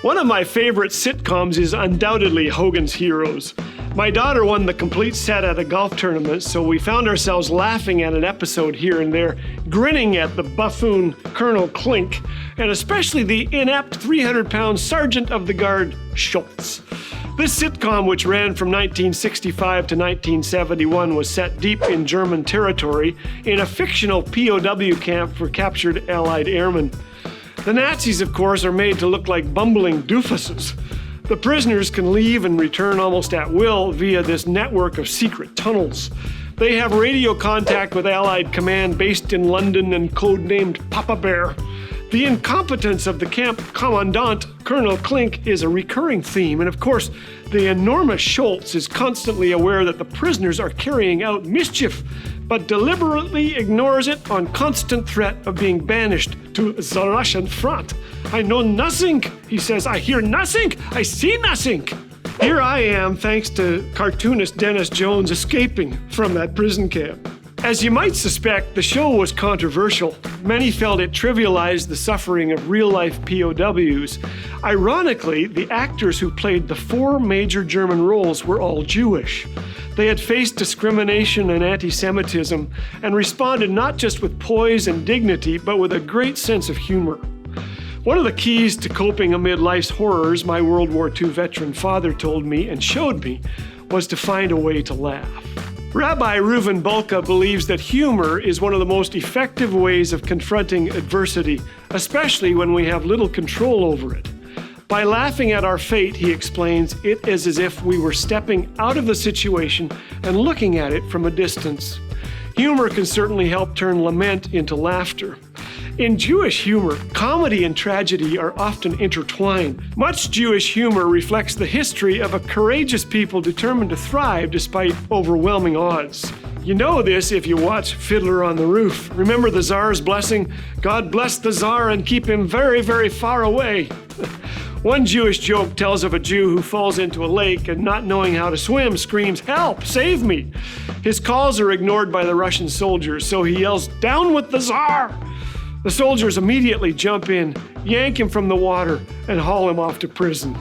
One of my favorite sitcoms is undoubtedly Hogan's Heroes. My daughter won the complete set at a golf tournament, so we found ourselves laughing at an episode here and there, grinning at the buffoon Colonel Klink, and especially the inept 300-pound Sergeant of the Guard, Schultz. This sitcom, which ran from 1965 to 1971, was set deep in German territory in a fictional POW camp for captured Allied airmen. The Nazis, of course, are made to look like bumbling doofuses. The prisoners can leave and return almost at will via this network of secret tunnels. They have radio contact with Allied command based in London and codenamed Papa Bear. The incompetence of the camp commandant, Colonel Klink, is a recurring theme, and of course, the enormous Schultz is constantly aware that the prisoners are carrying out mischief, but deliberately ignores it on constant threat of being banished to the Russian front. "I know nothing," he says. "I hear nothing. I see nothing." Here I am, thanks to cartoonist Dennis Jones, escaping from that prison camp. As you might suspect, the show was controversial. Many felt it trivialized the suffering of real-life POWs. Ironically, the actors who played the 4 major German roles were all Jewish. They had faced discrimination and anti-Semitism and responded not just with poise and dignity, but with a great sense of humor. One of the keys to coping amid life's horrors, my World War II veteran father told me and showed me, was to find a way to laugh. Rabbi Reuven Bulka believes that humor is one of the most effective ways of confronting adversity, especially when we have little control over it. By laughing at our fate, he explains, it is as if we were stepping out of the situation and looking at it from a distance. Humor can certainly help turn lament into laughter. In Jewish humor, comedy and tragedy are often intertwined. Much Jewish humor reflects the history of a courageous people determined to thrive despite overwhelming odds. You know this if you watch Fiddler on the Roof. Remember the Tsar's blessing? God bless the Tsar and keep him very, very far away. One Jewish joke tells of a Jew who falls into a lake and, not knowing how to swim, screams, "Help! Save me!" His calls are ignored by the Russian soldiers, so he yells, "Down with the Tsar!" The soldiers immediately jump in, yank him from the water, and haul him off to prison.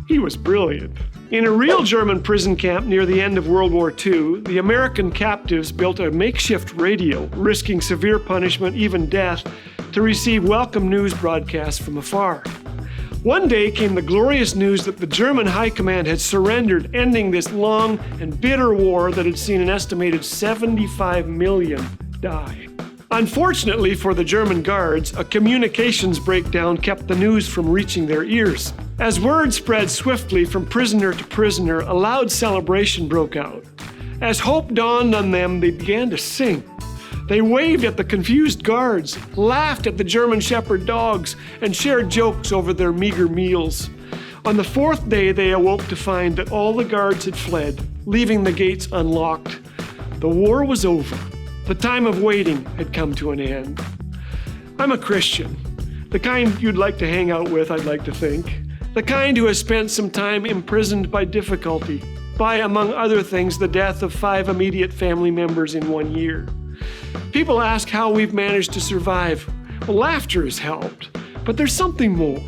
He was brilliant. In a real German prison camp near the end of World War II, the American captives built a makeshift radio, risking severe punishment, even death, to receive welcome news broadcasts from afar. One day came the glorious news that the German High Command had surrendered, ending this long and bitter war that had seen an estimated 75 million die. Unfortunately for the German guards, a communications breakdown kept the news from reaching their ears. As word spread swiftly from prisoner to prisoner, a loud celebration broke out. As hope dawned on them, they began to sing. They waved at the confused guards, laughed at the German shepherd dogs, and shared jokes over their meager meals. On the 4th day, they awoke to find that all the guards had fled, leaving the gates unlocked. The war was over. The time of waiting had come to an end. I'm a Christian, the kind you'd like to hang out with, I'd like to think. The kind who has spent some time imprisoned by difficulty, by, among other things, the death of 5 immediate family members in 1 year. People ask how we've managed to survive. Well, laughter has helped, but there's something more.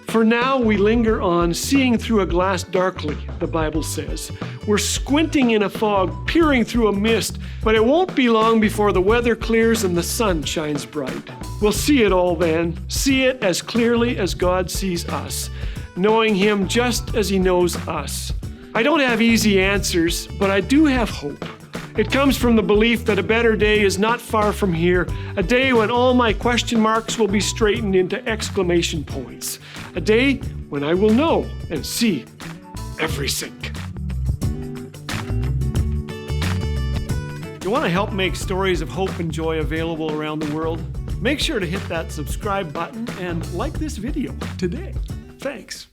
For now, we linger on, seeing through a glass darkly, the Bible says. We're squinting in a fog, peering through a mist, but it won't be long before the weather clears and the sun shines bright. We'll see it all then, see it as clearly as God sees us, knowing Him just as He knows us. I don't have easy answers, but I do have hope. It comes from the belief that a better day is not far from here, a day when all my question marks will be straightened into exclamation points, a day when I will know and see everything. You want to help make stories of hope and joy available around the world? Make sure to hit that subscribe button and like this video today. Thanks.